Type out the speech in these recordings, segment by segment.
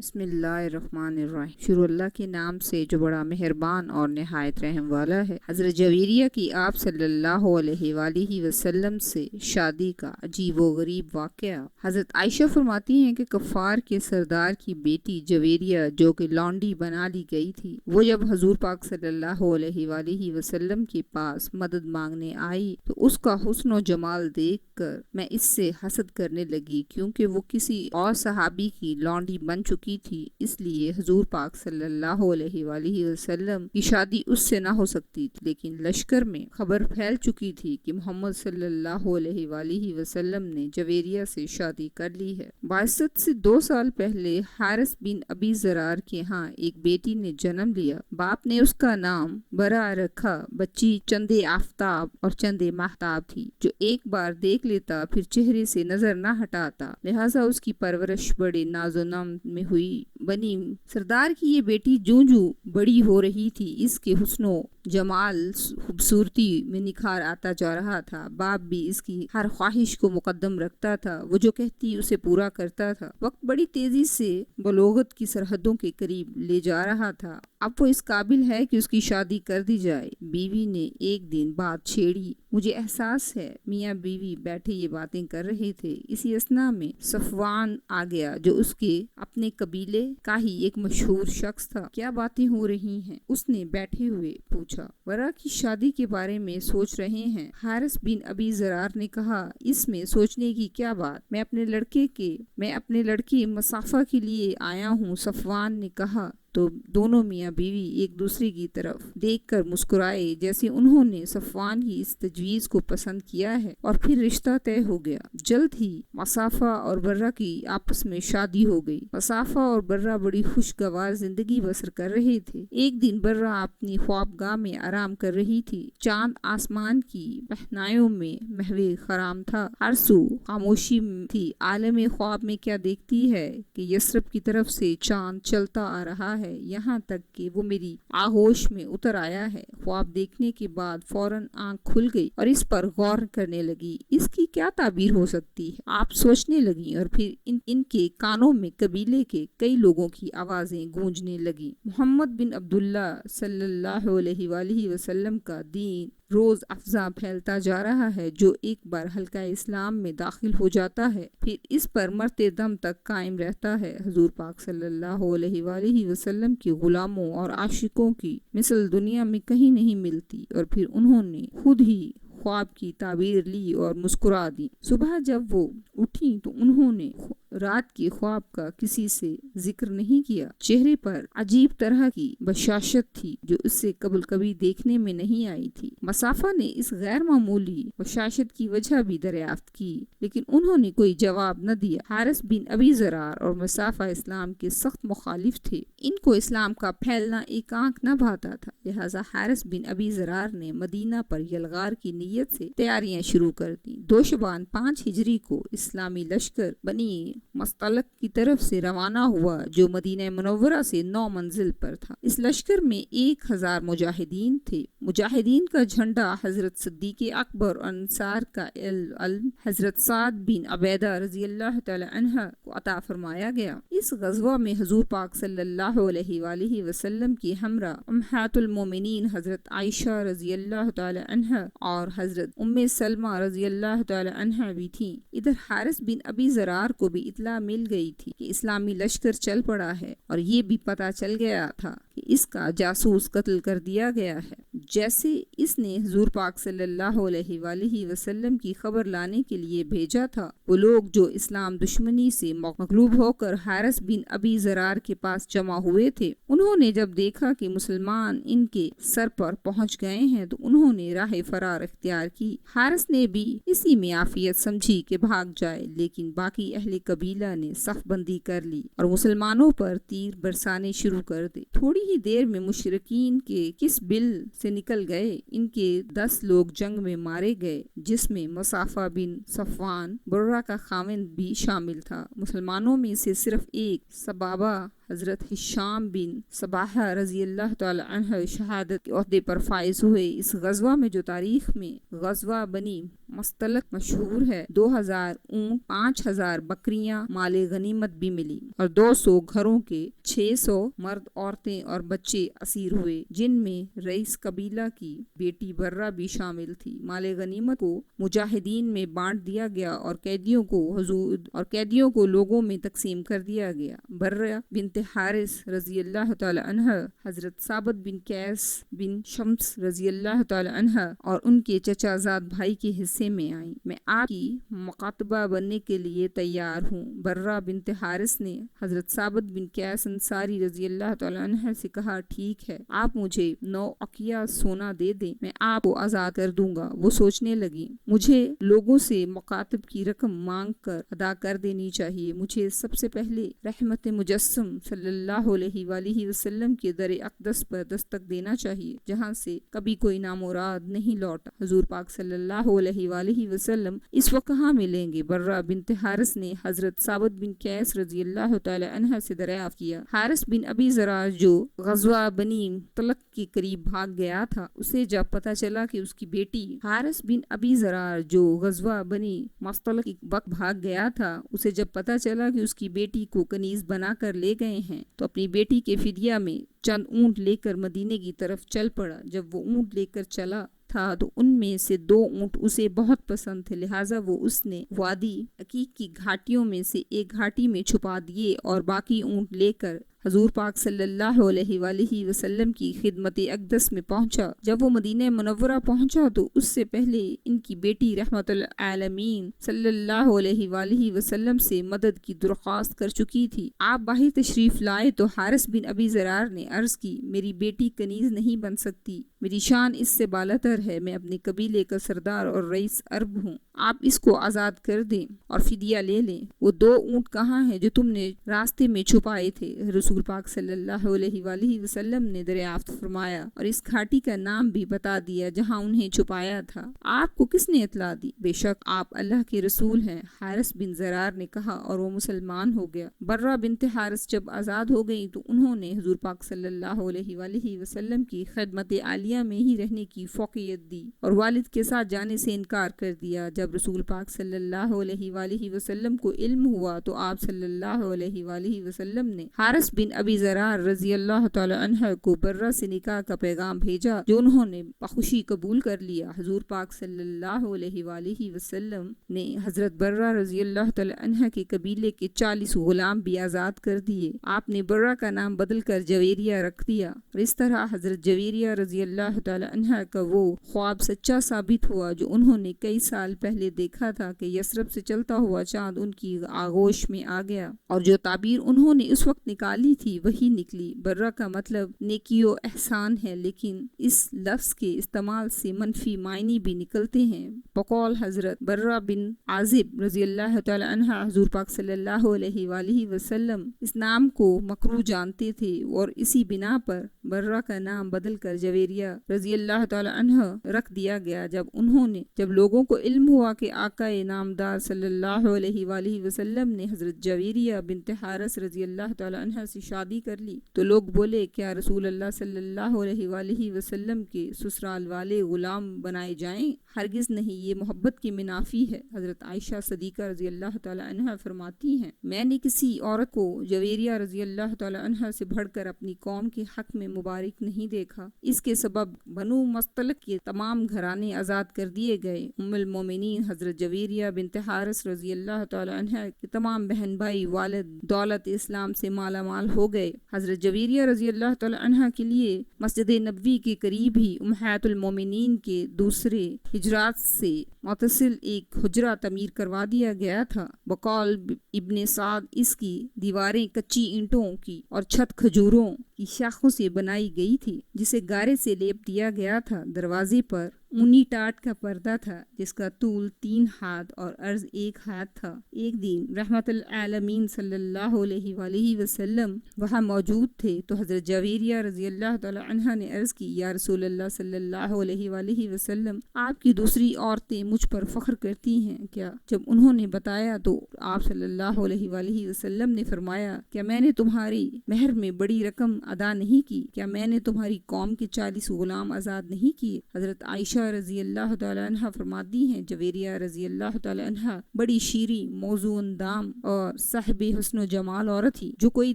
بسم اللہ الرحمن الرحیم، شروع اللہ کے نام سے جو بڑا مہربان اور نہایت رحم والا ہے۔ حضرت جویریہ کی آپ صلی اللہ علیہ وآلہ وسلم سے شادی کا عجیب و غریب واقعہ۔ حضرت عائشہ فرماتی ہیں کہ کفار کے سردار کی بیٹی جویریہ جو کہ لونڈی بنا لی گئی تھی، وہ جب حضور پاک صلی اللہ علیہ وآلہ وسلم کے پاس مدد مانگنے آئی تو اس کا حسن و جمال دیکھ کر میں اس سے حسد کرنے لگی، کیونکہ وہ کسی اور صحابی کی لونڈی بن چکی تھی، اس لیے حضور پاک صلی اللہ علیہ وآلہ وسلم کی شادی اس سے نہ ہو سکتی تھی۔ لیکن لشکر میں خبر پھیل چکی تھی کہ محمد صلی اللہ علیہ وآلہ وسلم نے جویریہ سے شادی کر لی ہے۔ بعثت سے 2 سال پہلے حارث بن ابی زرار کے ہاں ایک بیٹی نے جنم لیا۔ باپ نے اس کا نام برا رکھا۔ بچی چند آفتاب اور چند ماہتاب تھی، جو ایک بار دیکھ لیتا پھر چہرے سے نظر نہ ہٹاتا، لہٰذا اس کی پرورش بڑے ناز و نم میں ہوئی بنی۔ سردار کی یہ بیٹی جوں جوں بڑی ہو رہی تھی، اس کے حسن و جمال خوبصورتی میں نکھار آتا جا رہا تھا۔ باپ بھی اس کی ہر خواہش کو مقدم رکھتا تھا، وہ جو کہتی اسے پورا کرتا تھا۔ وقت بڑی تیزی سے بلوغت کی سرحدوں کے قریب لے جا رہا تھا، اب وہ اس قابل ہے کہ اس کی شادی کر دی جائے۔ بیوی نے ایک دن بات چھیڑی، مجھے احساس ہے میاں بیوی بیٹھے یہ باتیں کر رہے تھے، اسی اثنا میں صفوان آ گیا جو اس کے اپنے قبیلے کا ہی ایک مشہور شخص تھا۔ کیا باتیں ہو رہی ہیں؟ اس نے بیٹھے ہوئے پوچھا۔ ورا کی شادی کے بارے میں سوچ رہے ہیں، حارث بن ابی زرار نے کہا۔ اس میں سوچنے کی کیا بات، میں اپنے لڑکے مصافہ کے لیے آیا ہوں، صفوان نے کہا۔ تو دونوں میاں بیوی ایک دوسرے کی طرف دیکھ کر مسکرائے، جیسے انہوں نے صفوان کی اس تجویز کو پسند کیا ہے، اور پھر رشتہ طے ہو گیا۔ جلد ہی مصافہ اور برہ کی آپس میں شادی ہو گئی۔ مصافہ اور برہ بڑی خوشگوار زندگی بسر کر رہے تھے۔ ایک دن برہ اپنی خوابگاہ میں آرام کر رہی تھی، چاند آسمان کی پہنائیوں میں محو خرام تھا، ہر سو خاموشی تھی۔ عالم خواب میں کیا دیکھتی ہے کہ یثرب کی طرف سے چاند چلتا آ رہا ہے، یہاں تک کہ وہ میری آغوش میں اتر آیا ہے۔ خواب دیکھنے کے بعد فوراً آنکھ کھل گئی اور اس پر غور کرنے لگی، اس کی کیا تعبیر ہو سکتی ہے؟ آپ سوچنے لگی، اور پھر ان کے کانوں میں قبیلے کے کئی لوگوں کی آوازیں گونجنے لگی۔ محمد بن عبداللہ صلی اللہ علیہ وآلہ وسلم کا دین روز افزا پھیلتا جا رہا ہے، جو ایک بار حلقہ اسلام میں داخل ہو جاتا ہے پھر اس پر مرتے دم تک قائم رہتا ہے۔ حضور پاک صلی اللہ علیہ وآلہ وسلم کے غلاموں اور عاشقوں کی مثل دنیا میں کہیں نہیں ملتی۔ اور پھر انہوں نے خود ہی خواب کی تعبیر لی اور مسکرا دی۔ صبح جب وہ اٹھی تو انہوں نے رات کے خواب کا کسی سے ذکر نہیں کیا۔ چہرے پر عجیب طرح کی بشاشت تھی جو اس سے قبل کبھی دیکھنے میں نہیں آئی تھی۔ مصافہ نے اس غیر معمولی بشاشت کی وجہ بھی دریافت کی، لیکن انہوں نے کوئی جواب نہ دیا۔ حارث بن ابی زرار اور مصافہ اسلام کے سخت مخالف تھے، ان کو اسلام کا پھیلنا ایک آنکھ نہ بھاتا تھا، لہٰذا حارث بن ابی زرار نے مدینہ پر یلغار کی نیت سے تیاریاں شروع کر دیں۔ 2 شعبان 5 ہجری کو اسلامی لشکر بنی مستلق کی طرف سے روانہ ہوا، جو مدینہ منورہ سے 9 منزل پر تھا۔ اس لشکر میں 1000 مجاہدین تھے۔ مجاہدین کا جھنڈا حضرت صدیق اکبر اور انصار کا علم حضرت سعد بن عبیدہ رضی اللہ تعالی عنہ کو عطا فرمایا گیا۔ اس غزوہ میں حضور پاک صلی اللہ علیہ وآلہ وسلم کی ہمراہ امہات المومنین حضرت عائشہ رضی اللہ تعالی عنہ اور حضرت ام سلمہ رضی اللہ تعالی عنہ بھی تھیں۔ ادھر حارث بن ابی زرار کو بھی اطلاع مل گئی تھی کہ اسلامی لشکر چل پڑا ہے، اور یہ بھی پتہ چل گیا تھا کہ اس کا جاسوس قتل کر دیا گیا ہے۔ جیسے اس نے حضور پاک صلی اللہ علیہ وآلہ وسلم کی خبر لانے کے لیے بھیجا تھا، وہ لوگ جو اسلام دشمنی سے مغلوب ہو کر حارث بن ابی زرار کے پاس جمع ہوئے تھے، انہوں نے جب دیکھا کہ مسلمان ان کے سر پر پہنچ گئے ہیں تو انہوں نے راہ فرار اختیار کی۔ حارث نے بھی اسی میں عافیت سمجھی کہ بھاگ جائے، لیکن باقی اہل قبیلہ نے صف بندی کر لی اور مسلمانوں پر تیر برسانے شروع کر دے۔ تھوڑی ہی دیر میں مشرکین کے کس بل سے نکل گئے، ان کے 10 لوگ جنگ میں مارے گئے، جس میں مصافہ بن صفوان برہ کا خاوند بھی شامل تھا۔ مسلمانوں میں سے صرف ایک سبابہ حضرت ہشام بن صباحہ رضی اللہ تعالی عنہ شہادت کے عہدے پر فائز ہوئے۔ اس غزوہ میں جو تاریخ میں غزوہ بنی مستلق مشہور ہے، 2000 اونٹ، 5000 بکریاں مال غنیمت بھی ملی اور 200 گھروں کے 600 مرد، عورتیں اور بچے اسیر ہوئے، جن میں رئیس قبیلہ کی بیٹی برہ بھی شامل تھی۔ مال غنیمت کو مجاہدین میں بانٹ دیا گیا اور قیدیوں کو لوگوں میں تقسیم کر دیا گیا۔ برہ بنت حارث رضی اللہ تعالی عنہ حضرت ثابت بن قیس بن شمس رضی اللہ تعالی عنہ اور ان کے چچا زاد بھائی کے حصے میں آئیں۔ میں آپ کی مکاتبہ بننے کے لیے تیار ہوں۔ برہ بنت حارث نے حضرت ثابت بن قیس انصاری رضی اللہ تعالی عنہ سے کہا، ٹھیک ہے، آپ مجھے 9 اقیہ سونا دے دیں، میں آپ کو آزاد کر دوں گا۔ وہ سوچنے لگی، مجھے لوگوں سے مکاتب کی رقم مانگ کر ادا کر دینی چاہیے۔ مجھے سب سے پہلے رحمت مجسم صلی اللہ علیہ وآلہ وسلم کے در اقدس پر دستک دینا چاہیے، جہاں سے کبھی کوئی نامراد نہیں لوٹا۔ حضور پاک صلی اللہ علیہ وآلہ وسلم اس وقت کہاں ملیں گے؟ برہ بنت حارث نے حضرت ثابت بن قیس رضی اللہ تعالی عنہ سے دریافت کیا۔ حارث بن ابی ذرار جو غزوہ بنی مستلق کے قریب بھاگ گیا تھا، اسے جب پتہ چلا کہ اس کی بیٹی حارث بن ابی ذرار جو غزوہ بنی مستلق کے وقت بھاگ گیا تھا، اسے جب پتہ چلا کہ اس کی بیٹی کو کنیز بنا کر لے گئے ہیں، تو اپنی بیٹی کے فدیہ میں چند اونٹ لے کر مدینے کی طرف چل پڑا۔ جب وہ اونٹ لے کر چلا تھا تو ان میں سے 2 اونٹ اسے بہت پسند تھے، لہٰذا وہ اس نے وادی عقیق کی گھاٹیوں میں سے ایک گھاٹی میں چھپا دیے اور باقی اونٹ لے کر حضور پاک صلی اللہ علیہ وآلہ وسلم کی خدمت اقدس میں پہنچا۔ جب وہ مدینہ منورہ پہنچا تو اس سے پہلے ان کی بیٹی رحمت العالمین صلی اللہ علیہ وآلہ وسلم سے مدد کی درخواست کر چکی تھی۔ آپ باہر تشریف لائے تو حارث بن ابی ذرار نے عرض کی، میری بیٹی کنیز نہیں بن سکتی، میری شان اس سے بالاتر ہے، میں اپنے قبیلے کا سردار اور رئیس عرب ہوں، آپ اس کو آزاد کر دیں اور فدیہ لے لیں۔ وہ 2 اونٹ کہاں ہیں جو تم نے راستے میں چھپائے تھے؟ رسول پاک صلی اللہ علیہ وآلہ وسلم نے دریافت فرمایا اور اس گھاٹی کا نام بھی بتا دیا جہاں انہیں چھپایا تھا۔ آپ کو کس نے اطلاع دی؟ بے شک آپ اللہ کے رسول ہیں، حارث بن ذرار نے کہا، اور وہ مسلمان ہو گیا۔ برہ بنت حارث جب آزاد ہو گئی تو انہوں نے حضور پاک صلی اللہ علیہ وآلہ وسلم کی خدمت عالیہ میں ہی رہنے کی فوقیت دی اور والد کے ساتھ جانے سے انکار کر دیا۔ جب رسول پاک صلی اللہ علیہ وآلہ وسلم کو علم ہوا تو آپ صلی اللہ علیہ وآلہ وسلم نے حارث بن ابی ذرار رضی اللہ تعالی عنہ کو برہ سے نکاح کا پیغام بھیجا، جو انہوں نے بخوشی قبول کر لیا۔ حضور پاک صلی اللہ علیہ وآلہ وسلم نے حضرت برہ رضی اللہ تعالی عنہ کے قبیلے کے 40 غلام بھی آزاد کر دیے۔ آپ نے برہ کا نام بدل کر جویریہ رکھ دیا اور اس طرح حضرت جویریہ رضی اللہ تعالی عنہ کا وہ خواب سچا ثابت ہوا جو انہوں نے کئی سال پہلے دیکھا تھا کہ یثرب سے چلتا ہوا چاند ان کی آغوش میں آ گیا، اور جو تعبیر انہوں نے اس وقت نکالی تھی وہی نکلی۔ برہ کا مطلب نیکی و احسان ہے، لیکن اس لفظ کے استعمال سے منفی معنی بھی نکلتے ہیں۔ بقول حضرت برہ بن عازب رضی اللہ تعالی عنہ، حضور پاک صلی اللہ علیہ وآلہ وسلم اس نام کو مکروہ جانتے تھے اور اسی بنا پر برہ کا نام بدل کر جویریہ رضی اللہ تعالی عنہ رکھ دیا گیا۔ جب لوگوں کو علم ہوا کہ آقا نامدار صلی اللہ علیہ وآلہ وسلم نے حضرت جویریہ بنت حارث رضی اللہ تعالی عنہ سے شادی کر لی تو لوگ بولے، کیا رسول اللہ صلی اللہ علیہ وآلہ وسلم کے سسرال والے غلام بنائے جائیں؟ ہرگز نہیں، یہ محبت کی منافی ہے۔ حضرت عائشہ صدیقہ رضی اللہ تعالی عنہ فرماتی ہیں، میں نے کسی عورت کو جویریہ رضی اللہ تعالی عنہ سے بڑھ کر اپنی قوم کے حق میں مبارک نہیں دیکھا۔ اس کے سبب بنو مستلق کے تمام گھرانے آزاد کر دیے گئے۔ ام المومنین حضرت جویریہ بنت حارث رضی اللہ تعالی عنہ کے تمام بہن بھائی والد دولت اسلام سے مالا مال ہو گئے۔ حضرت جویریہ رضی اللہ تعالی عنہ کے لیے مسجد نبوی کے قریب ہی امہات المومنین کے دوسرے حجرات سے متصل ایک حجرہ تعمیر کروا دیا گیا تھا۔ بقول ابن سعد اس کی دیواریں کچی اینٹوں کی اور چھت کھجوروں کی شاخوں سے بنائی گئی تھی، جسے گارے سے لیپ دیا گیا تھا۔ دروازے پر اونی ٹاٹ کا پردہ تھا جس کا طول 3 ہاتھ اور عرض 1 ہاتھ تھا۔ ایک دن رحمت العالمین صلی اللہ علیہ وآلہ وسلم وہاں موجود تھے تو حضرت جویریہ رضی اللہ تعالی عنہ نے عرض کی، یا رسول اللہ صلی اللہ علیہ وآلہ وسلم، آپ کی دوسری عورتیں مجھ پر فخر کرتی ہیں کیا؟ جب انہوں نے بتایا تو آپ صلی اللہ علیہ وآلہ وسلم نے فرمایا، کیا میں نے تمہاری مہر میں بڑی رقم ادا نہیں کی؟ کیا میں نے تمہاری قوم کے 40 غلام آزاد نہیں کیے؟ حضرت عائشہ رضی اللہ تعالی عنہ فرماتی ہیں، جویریہ رضی اللہ تعالی عنہ بڑی شیریں، موزوں دام اور صاحب حسن و جمال عورت تھی، جو کوئی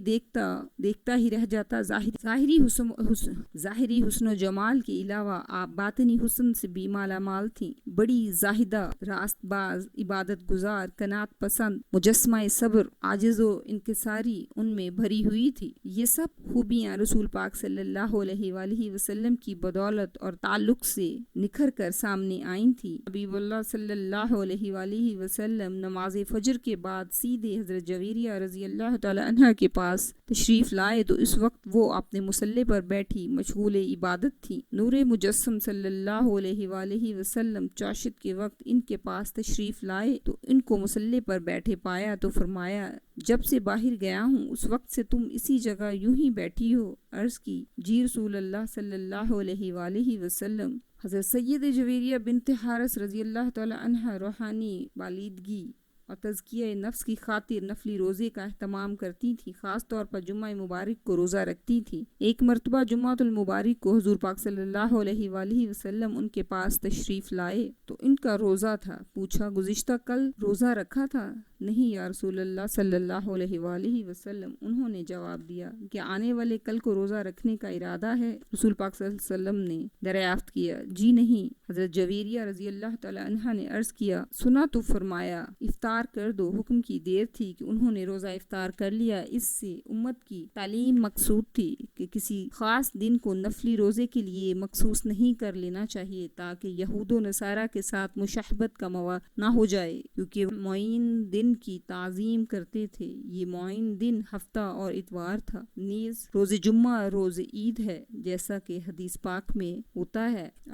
دیکھتا ہی رہ جاتا۔ ظاہری حسن و جمال کے علاوہ آپ باطنی حسن سے بھی مالا مال تھیں۔ بڑی زاہدہ، راست باز، عبادت گزار، قناعت پسند، مجسمہ صبر، عاجز و انکساری ان میں بھری ہوئی تھی۔ یہ سب خوبیاں رسول پاک صلی اللہ علیہ وآلہ وسلم کی بدولت اور تعلق سے نکھر کر سامنے آئی تھی۔ حبیب اللہ صلی اللہ علیہ وآلہ وسلم نماز فجر کے بعد سیدھے حضرت جویریہ رضی اللہ تعالی عنہ کے پاس تشریف لائے تو اس وقت وہ اپنے مصلی پر بیٹھی مشغول عبادت تھی۔ نور مجسم صلی اللہ علیہ وآلہ وسلم چاشت کے وقت ان کے پاس تشریف لائے تو ان کو مصلی پر بیٹھے پایا تو فرمایا، جب سے باہر گیا ہوں اس وقت سے تم اسی جگہ یوں ہی بیٹھی ہو؟ عرض کی، جی رسول اللہ صلی اللہ علیہ وآلہ وسلم۔ حضرت سید جویریہ بنت حارث رضی اللہ تعالی عنہ روحانی بالیدگی اور تزکیہ نفس کی خاطر نفلی روزے کا اہتمام کرتی تھی، خاص طور پر جمعہ مبارک کو روزہ رکھتی تھی۔ ایک مرتبہ جمعہ المبارک کو حضور پاک صلی اللہ علیہ وآلہ وسلم ان کے پاس تشریف لائے تو ان کا روزہ تھا۔ پوچھا، گزشتہ کل روزہ رکھا تھا؟ نہیں یا رسول اللہ صلی اللہ علیہ وآلہ وسلم۔ انہوں نے جواب دیا کہ آنے والے کل کو روزہ رکھنے کا ارادہ ہے؟ رسول پاک صلی اللہ علیہ وسلم نے دریافت کیا، جی نہیں۔ حضرت جویریہ رضی اللہ تعالی عنہ نے عرض کیا، سنا تو فرمایا افطار کر دو۔ حکم کی دیر تھی کہ انہوں نے روزہ افطار کر لیا۔ اس سے امت کی تعلیم مقصود تھی کہ کسی خاص دن کو نفلی روزے کے لیے مخصوص نہیں کر لینا چاہیے تاکہ یہود و نصارہ کے ساتھ مشابہت کا موقع نہ ہو جائے، کیونکہ معین دن کی تعظیم کرتے تھے۔ یہ معین دن ہفتہ اور اتوار تھا۔ نیز روز جمعہ روز عید ہے، جیسا کہ حدیث پاک میں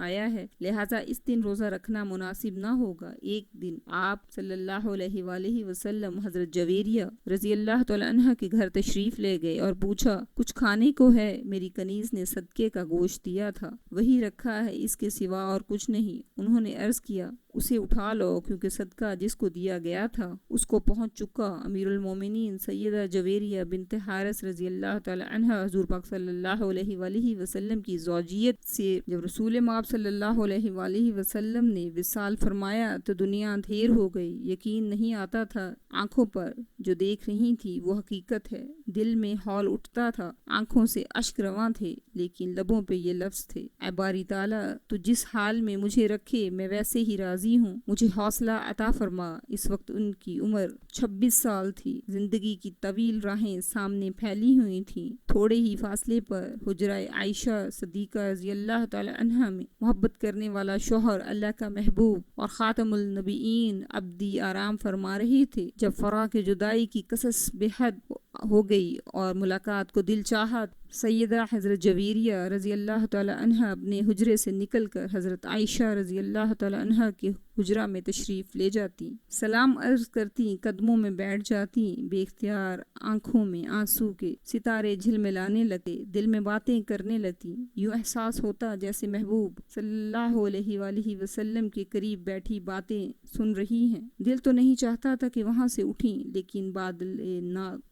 آیا ہے، لہذا اس دن روزہ رکھنا مناسب نہ ہوگا۔ ایک دن آپ صلی اللہ علیہ وآلہ وسلم حضرت جویریہ رضی اللہ تعالی عنہ کے گھر تشریف لے گئے اور پوچھا، کچھ کھانے کو ہے؟ میری کنیز نے صدقے کا گوشت دیا تھا، وہی رکھا ہے، اس کے سوا اور کچھ نہیں۔ انہوں نے عرض کیا، اسے اٹھا لو، کیونکہ صدقہ جس کو دیا گیا تھا اس کو پہنچ چکا۔ امیر المومنین سیدہ جویریہ بنت حارث رضی اللہ تعالی عنہ حضور پاک صلی اللہ علیہ وآلہ وسلم کی زوجیت سے جب رسول مآب صلی اللہ علیہ وآلہ وسلم نے وصال فرمایا تو دنیا اندھیر ہو گئی۔ یقین نہیں آتا تھا، آنکھوں پر جو دیکھ رہی تھی وہ حقیقت ہے۔ دل میں ہول اٹھتا تھا، آنکھوں سے اشک رواں تھے، لیکن لبوں پہ یہ لفظ تھے، اے باری تعالیٰ، تو جس حال میں مجھے رکھے میں ویسے ہی راضی ہوں، مجھے حوصلہ عطا فرما۔ اس وقت ان کی عمر 26 سال تھی۔ زندگی کی طویل راہیں سامنے پھیلی ہوئی تھیں۔ تھوڑے ہی فاصلے پر حجرہ عائشہ صدیقہ رضی اللہ تعالی عنہ میں محبت کرنے والا شوہر، اللہ کا محبوب اور خاتم النبیین ابدی آرام فرما رہے تھے، جب فراق جدائی کی قصص بے حد ہو گئی اور ملاقات کو دل چاہت سیدہ حضرت جویریہ رضی اللہ تعالی عنہ اپنے حجرے سے نکل کر حضرت عائشہ رضی اللہ تعالی عنہ کے حجرہ میں تشریف لے جاتی، سلام عرض کرتی، قدموں میں بیٹھ جاتی، بے اختیار آنکھوں میں آنسو کے ستارے جھلملانے لگے، دل میں باتیں کرنے لگتی، یوں احساس ہوتا جیسے محبوب صلی اللہ علیہ وآلہ وسلم کے قریب بیٹھی باتیں سن رہی ہیں۔ دل تو نہیں چاہتا تھا کہ وہاں سے اٹھیں، لیکن بادل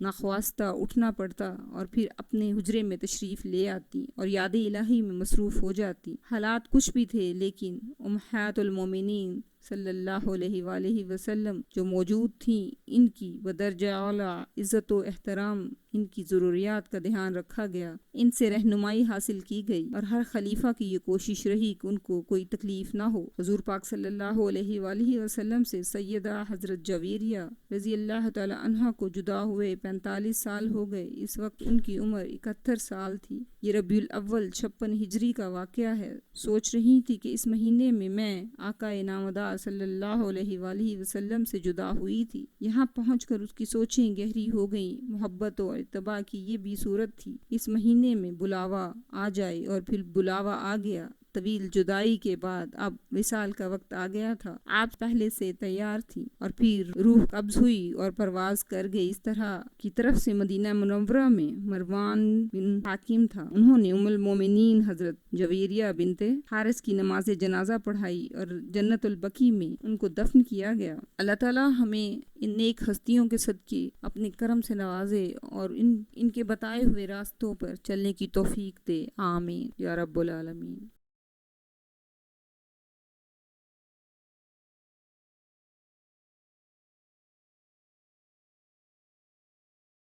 ناخواستہ اٹھنا پڑتا اور پھر اپنے حجرے میں تشریف لے آتی اور یاد الہی میں مصروف ہو جاتی۔ حالات کچھ بھی تھے، لیکن امہات المومنین صلی اللہ علیہ وآلہ وسلم جو موجود تھیں، ان کی بدرجہ اعلیٰ عزت و احترام، ان کی ضروریات کا دھیان رکھا گیا، ان سے رہنمائی حاصل کی گئی اور ہر خلیفہ کی یہ کوشش رہی کہ ان کو کوئی تکلیف نہ ہو۔ حضور پاک صلی اللہ علیہ وآلہ وسلم سے سیدہ حضرت جویریہ رضی اللہ تعالی عنہ کو جدا ہوئے 45 سال ہو گئے۔ اس وقت ان کی عمر 71 سال تھی۔ یہ ربیع الاول 56 ہجری کا واقعہ ہے۔ سوچ رہی تھی کہ اس مہینے میں آقا نامدار صلی اللہ علیہ وآلہ وسلم سے جدا ہوئی تھی۔ یہاں پہنچ کر اس کی سوچیں گہری ہو گئیں۔ محبت و اتباع کی یہ بھی صورت تھی، اس مہینے میں بلاوا آ جائے اور پھر بلاوا آ گیا۔ طویل جدائی کے بعد اب وصال کا وقت آ گیا تھا۔ آپ پہلے سے تیار تھی اور پھر روح قبض ہوئی اور پرواز کر گئی۔ اس طرح کی طرف سے مدینہ منورہ میں مروان بن حاکم تھا۔ انہوں نے ام المومنین حضرت جویریہ بنت حارث کی نماز جنازہ پڑھائی اور جنت البقیع میں ان کو دفن کیا گیا۔ اللہ تعالیٰ ہمیں ان نیک ہستیوں کے صدقے اپنے کرم سے نوازے اور ان کے بتائے ہوئے راستوں پر چلنے کی توفیق دے، آمین یا رب العالمین۔